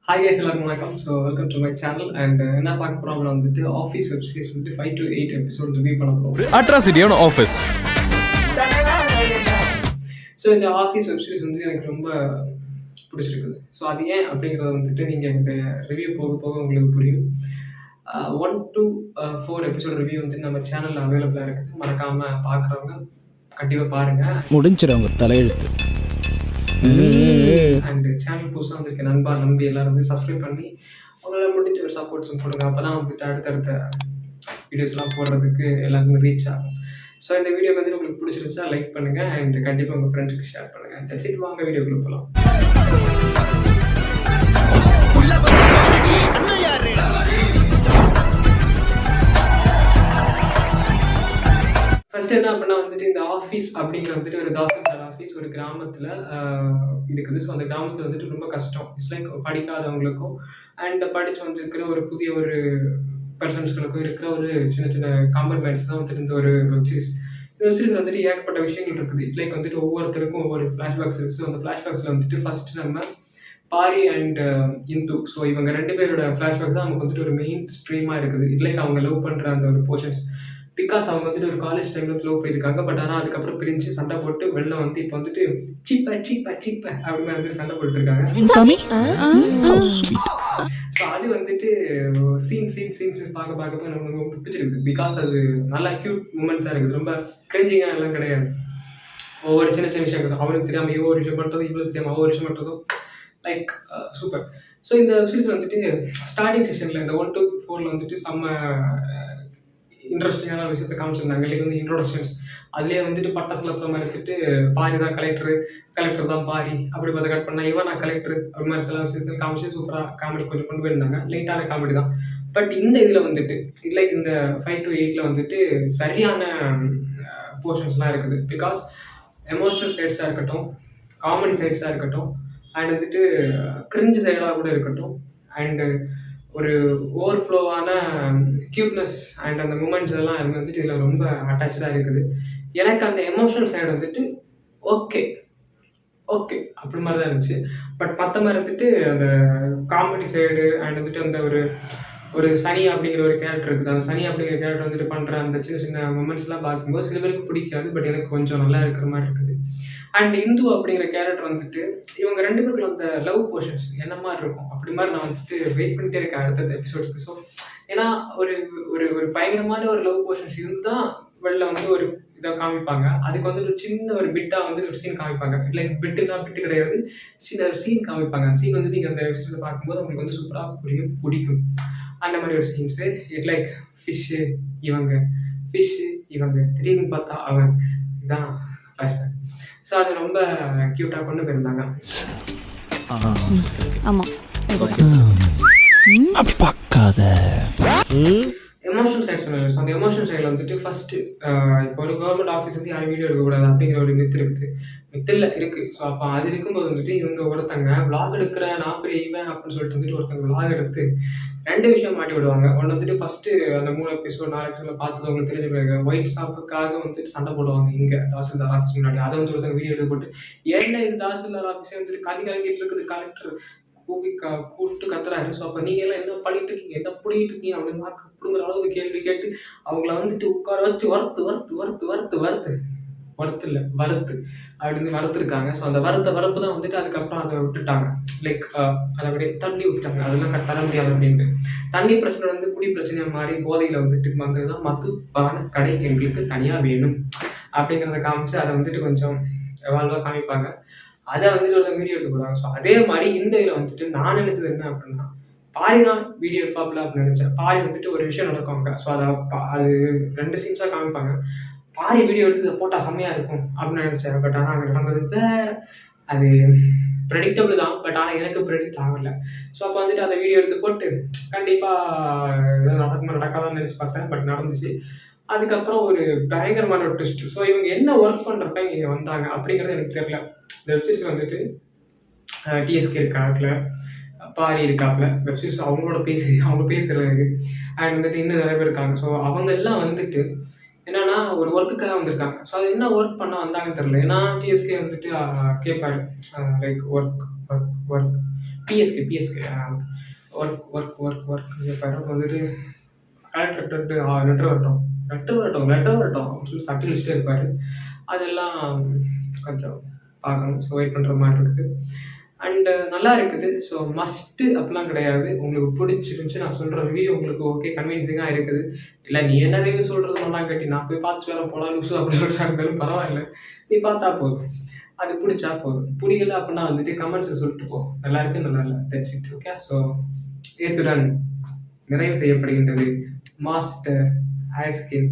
Hi guys எல்லாருக்கும் வணக்கம். So welcome to my channel. And என்ன பார்க்க போகிறோம்னா வந்துட்டு ஆஃபீஸ் வெப் சீரிஸ் வந்துட்டு 5 to 8 எபிசோட் ரிவ்யூ பண்ண போகிறோம். அட்ராசிட்டியான ஆஃபீஸ். ஸோ இந்த ஆஃபீஸ் வெப் சீரிஸ் வந்து எனக்கு ரொம்ப பிடிச்சிருக்குது. ஸோ அது ஏன் அப்படிங்கிறத வந்துட்டு நீங்கள் இந்த ரிவ்யூ போக போக உங்களுக்கு புரியும். 1 to 4 எபிசோட் ரிவ்யூ வந்து நம்ம சேனலில் அவைலபிளாக இருக்குது. மறக்காமல் பார்க்குறவங்க கண்டிப்பாக பாருங்கள். முடிஞ்சிடவங்க தலையெழுத்து. அண்ட் சேனல் புதுசாக வந்திருக்க நண்பா நம்பி எல்லாரும் வந்து சப்ஸ்கிரைப் பண்ணி அவங்களால முடிஞ்ச ஒரு சப்போர்ட்ஸும் கொடுங்க. அப்போ தான் வந்துட்டு அடுத்தடுத்த வீடியோஸ்லாம் போடுறதுக்கு எல்லாருக்குமே ரீச் ஆகும். ஸோ இந்த வீடியோ வந்து உங்களுக்கு பிடிச்சிருந்துச்சா லைக் பண்ணுங்கள் அண்ட் கண்டிப்பாக உங்கள் ஃப்ரெண்ட்ஸுக்கு ஷேர் பண்ணுங்கள். தட்ஸ் வாங்க வீடியோக்குள்ள போகலாம். ஃபர்ஸ்ட் என்ன அப்படின்னா வந்துட்டு இந்த ஆஃபீஸ் அப்படிங்கிற வந்துட்டு ஒரு தாசில்தார் ஆஃபீஸ் ஒரு கிராமத்தில் இருக்குது. ஸோ அந்த கிராமத்தில் வந்துட்டு ரொம்ப கஷ்டம். இட்ஸ் லைக் படிக்காதவங்களுக்கும் அண்ட் படித்து வந்துருக்கிற ஒரு புதிய ஒரு பர்சன்ஸ்களுக்கும் இருக்கிற ஒரு சின்ன சின்ன காம்ப்ரமைஸ் தான் வந்துட்டு இந்த ஒரு வெப் சீரிஸ். இந்த வெப் சீரிஸ் வந்துட்டு ஏகப்பட்ட விஷயங்கள் இருக்குது. இட் லைக் வந்துட்டு ஒவ்வொருத்தருக்கும் ஒவ்வொரு ஃப்ளாஷ்பேக்ஸ் இருக்குது. ஸோ அந்த ஃப்ளாஷ்பேக்ஸில் வந்துட்டு ஃபர்ஸ்ட் நம்ம பாரி அண்ட் இந்து, ஸோ இவங்க 2 பேரோட ஃப்ளாஷ்பேக் தான் நமக்கு வந்துட்டு ஒரு மெயின் ஸ்ட்ரீமாக இருக்குது. இட் லைக் அவங்க லவ் பண்ணுற அந்த ஒரு போர்ஷன்ஸ். பிகாஸ் அவங்க வந்துட்டு ஒரு காலேஜ் டைமில் லவ் போயிருக்காங்க. பட் ஆனால் அதுக்கப்புறம் பிரிஞ்சு சண்டை போட்டு வெளில வந்து இப்போ வந்துட்டு சீப்ப சீப்ப சீப்ப அப்படின்னு வந்துட்டு சண்டை போட்டுருக்காங்க. ஸோ அது வந்துட்டு சீன்ஸ் பார்க்க நமக்கு ரொம்ப பிடிச்சிருக்கு. பிகாஸ் அது நல்லா க்யூட் மூமெண்ட்ஸாக இருக்குது. ரொம்ப கிரிஞ்சிங்காக எல்லாம் கிடையாது. ஒவ்வொரு சின்ன சின்ன விஷயம் அவனுக்கு தெரியாமல் இவ்வளோ விஷயம் பண்ணுறதும் இவ்வளோ தெரியாமல் ஒவ்வொரு விஷயம் பண்ணுறதும் லைக் சூப்பர். ஸோ இந்த சீசன் வந்துட்டு ஸ்டார்டிங் செஷனில் இந்த 1 to 4 வந்துட்டு செம்ம இன்ட்ரெஸ்டிங்கான விஷயத்தை காமிச்சிருந்தாங்க. லைக் வந்து இன்ட்ரோடக்ஷன்ஸ் அதுலேயே வந்துட்டு பட்டாசுல அப்புறமா எடுத்துட்டு பாரி தான் கலெக்டர் தான் பாரி அப்படி பார்த்து கட் பண்ணா இவன் நான் கலெக்டர் அப்படி மாதிரி சில விஷயத்தில் காமிச்சு சூப்பராக காமெடி கொஞ்சம் கொண்டு போயிருந்தாங்க. லைட்டான காமெடி தான். பட் இந்த இதில் வந்துட்டு லைக் இந்த 5 to 8 வந்துட்டு சரியான போர்ஷன்ஸ்லாம் இருக்குது. பிகாஸ் எமோஷனல் சைட்ஸாக இருக்கட்டும், காமெடி சைட்ஸாக இருக்கட்டும், அண்ட் வந்துட்டு கிரிஞ்சு சைடாக கூட இருக்கட்டும், அண்டு ஒரு ஓவர்ஃப்ளோவான க்யூட்னஸ் அண்ட் அந்த மூமெண்ட்ஸ் எல்லாம் வந்துட்டு இதில் ரொம்ப அட்டாச்சாக இருக்குது. எனக்கு அந்த எமோஷனல் சைடு வந்துட்டு ஓகே அப்படி மாதிரி தான் இருந்துச்சு. பட் மற்ற மாதிரி வந்துட்டு அந்த காமெடி சைடு அண்ட் வந்துட்டு அந்த ஒரு சனி அப்படிங்கிற ஒரு கேரக்டர் இருக்குது. அந்த சனி அப்படிங்கிற கேரக்டர் வந்துட்டு பண்ணுற அந்த சின்ன சின்ன மூமெண்ட்ஸ்லாம் பார்க்கும்போது சில பேருக்கு பிடிக்காது. பட் எனக்கு கொஞ்சம் நல்லா இருக்கிற மாதிரி இருக்குது. அண்ட் இந்து அப்படிங்கிற கேரக்டர் வந்துட்டு இவங்க 2 பேருக்குள்ள அந்த லவ் போர்ஷன்ஸ் என்ன மாதிரி இருக்கும் அப்படி மாதிரி நான் வந்துட்டு வெயிட் பண்ணிட்டே இருக்கேன் அடுத்த எபிசோடுக்கு. ஸோ ஏன்னா ஒரு ஒரு பயங்கரமான ஒரு லவ் போர்ஷன்ஸ் இருந்து தான் வெளில வந்து ஒரு இதை காமிப்பாங்க. அதுக்கு வந்துட்டு ஒரு சின்ன ஒரு பிட்டாக வந்து ஒரு சீன் காமிப்பாங்க. லைக் பிட்டு கிடையாது, சின்ன ஒரு சீன் காமிப்பாங்க. அந்த சீன் வந்து நீங்கள் அந்த எபிசோட பார்க்கும்போது உங்களுக்கு வந்து சூப்பராக பிடிக்கும். அந்த மாதிரி ஒரு சீன்ஸு இட் லைக் ஃபிஷ்ஷு இவங்க திடீர்னு பார்த்தா அவன் இதான் ஃப்ளாஷ்பேக். ஸோ அது ரொம்ப க்யூட்டாக கொண்டு போயிருந்தாங்க. எமோஷனல் சைட் சொன்னாங்க. ஸோ அந்த எமோஷனல் சைடில் வந்துட்டு ஃபஸ்ட்டு இப்போ ஒரு கவர்மெண்ட் ஆஃபீஸ் வந்து யாரும் வீடியோ எடுக்கக்கூடாது அப்படிங்கிற ஒரு மித்து இருக்குது. மித்தில் இருக்குது. ஸோ அப்போ அது இருக்கும்போது வந்துட்டு இவங்க ஒருத்தங்க விளாக் எடுக்கிற நான் பெரிய இவன் அப்படின்னு சொல்லிட்டு வந்துட்டு ஒருத்தங்க விளாக் எடுத்து 2 விஷயம் மாட்டி விடுவாங்க. ஒன்று வந்துட்டு ஃபஸ்ட்டு அந்த 3 எபிசோட் 4 எபிசோடில் பார்த்தது உங்களுக்கு தெரிஞ்சுக்கிறாங்க. ஒயிட் ஷாப்புக்காக வந்துட்டு சண்டை போடுவாங்க இங்கே தாசில்தார் ஆஃபீஸ் முன்னாடி. அதை வந்து ஒருத்தங்க வீடியோ எடுத்து போட்டு ஏன்னா இது தாசில்தார் ஆஃபீஸே வந்துட்டு கலங்கிட்டு இருக்குது, கலெக்டர் கூப்பிட்டு கத்துறாரு. ஸோ அப்போ நீங்கள் எல்லாம் என்ன பண்ணிட்டு இருக்கீங்க, என்ன பிடிக்கிட்டு இருக்கீங்க அப்படின்னு பிடுங்குற அளவுக்கு கேள்வி கேட்டு அவங்கள வந்துட்டு உட்கார வச்சு வறுத்து அப்படின்னு வறுத்துருக்காங்க. ஸோ அந்த வரப்பு தான் வந்துட்டு அதுக்கப்புறம் அதை விட்டுட்டாங்க. லைக் அதை அப்படியே தண்ணி விட்டுட்டாங்க. அதெல்லாம் தர முடியாது அப்படின்ட்டு. தண்ணி பிரச்சனை வந்து குடி பிரச்சனையாக மாறி போதையில் வந்துட்டு வந்தது தான் மதுபான கடை எங்களுக்கு தனியாக வேணும் அப்படிங்கிறத காமிச்சு அதை வந்துட்டு கொஞ்சம் வாழ்வாக காமிப்பாங்க. அதை வந்துட்டு ஒரு வீடியோ எடுத்து போடுவாங்க. ஸோ அதே மாதிரி இந்த இதில் வந்துட்டு நான் நினச்சது என்ன அப்படின்னா பாரி தான் வீடியோ எடுப்பாப்பில் அப்படின்னு நினச்சேன். பாரி வந்துட்டு ஒரு விஷயம் நடக்குவாங்க. ஸோ அது 2 சீன்ஸாக காமிப்பாங்க. பாரி வீடியோ எடுத்து போட்டால் செம்மையாக இருக்கும் அப்படின்னு நினச்சேன். பட் ஆனால் அங்கே நடந்தது வேறு. அது ப்ரெடிக்டபிள் தான். பட் ஆனால் எனக்கு ப்ரெடிக்ட் ஆகலை. ஸோ அப்போ வந்துட்டு அந்த வீடியோ எடுத்து போட்டு கண்டிப்பாக நடக்காதான்னு நினச்சி பார்த்தேன். பட் நடந்துச்சு. அதுக்கப்புறம் ஒரு பயங்கரமான ஒரு ட்விஸ்ட். ஸோ இவங்க என்ன ஒர்க் பண்ணுறப்ப இங்கே வந்தாங்க அப்படிங்கிறது எனக்கு தெரியல. இந்த வெப்சீரிஸ் வந்துட்டு டிஎஸ்கே இருக்காப்புல, பாரி இருக்காப்புல. வெப்சீரிஸ் அவங்க பேர் தெரியாது. அண்ட் வந்துட்டு இன்னும் நிறைய பேர் இருக்காங்க. ஸோ அவங்க எல்லாம் வந்துட்டு என்னன்னா ஒரு ஒர்க்குக்காக வந்திருக்காங்க. ஸோ அது என்ன ஒர்க் பண்ண வந்தாங்கன்னு தெரியல. ஏன்னா டிஎஸ்கே வந்துட்டு கேட்பாரு லைக் ஒர்க் பிஎஸ்கே ஒர்க் வந்துட்டு கலெக்டர் லெட்டர் வரட்டும் அப்படின்னு சொல்லி தட்டி லிஸ்ட்டே இருப்பார். அதெல்லாம் கொஞ்சம் பார்க்கணும். ஸோ வெயிட் பண்ணுற மாதிரி இருக்குது. அண்டு நல்லா இருக்குது. ஸோ மஸ்ட்டு அப்படிலாம் கிடையாது. உங்களுக்கு பிடிச்சிருந்துச்சி நான் சொல்கிற ரிவ்யூ உங்களுக்கு ஓகே கன்வின்சிங்காக இருக்குது. இல்லை நீ என்ன ரிவ்யூ சொல்கிறது நல்லா கேட்டி நான் போய் பார்த்து வேலை போலாம் லூஸு அப்படின்னு சொல்கிறாங்க பரவாயில்ல. நீ பார்த்தா போதும். அது பிடிச்சா போதும். பிடிக்கல அப்படின்னா வந்துட்டு கமெண்ட்ஸை சொல்லிட்டு போ. நல்லா இருக்கு நல்லா இல்லை தட்ஸ் இட். ஓகே. ஸோ ஏத்துடன் நிறைவு செய்யப்படுகின்றது மாஸ்டர் ஐஸ்கிரீம்.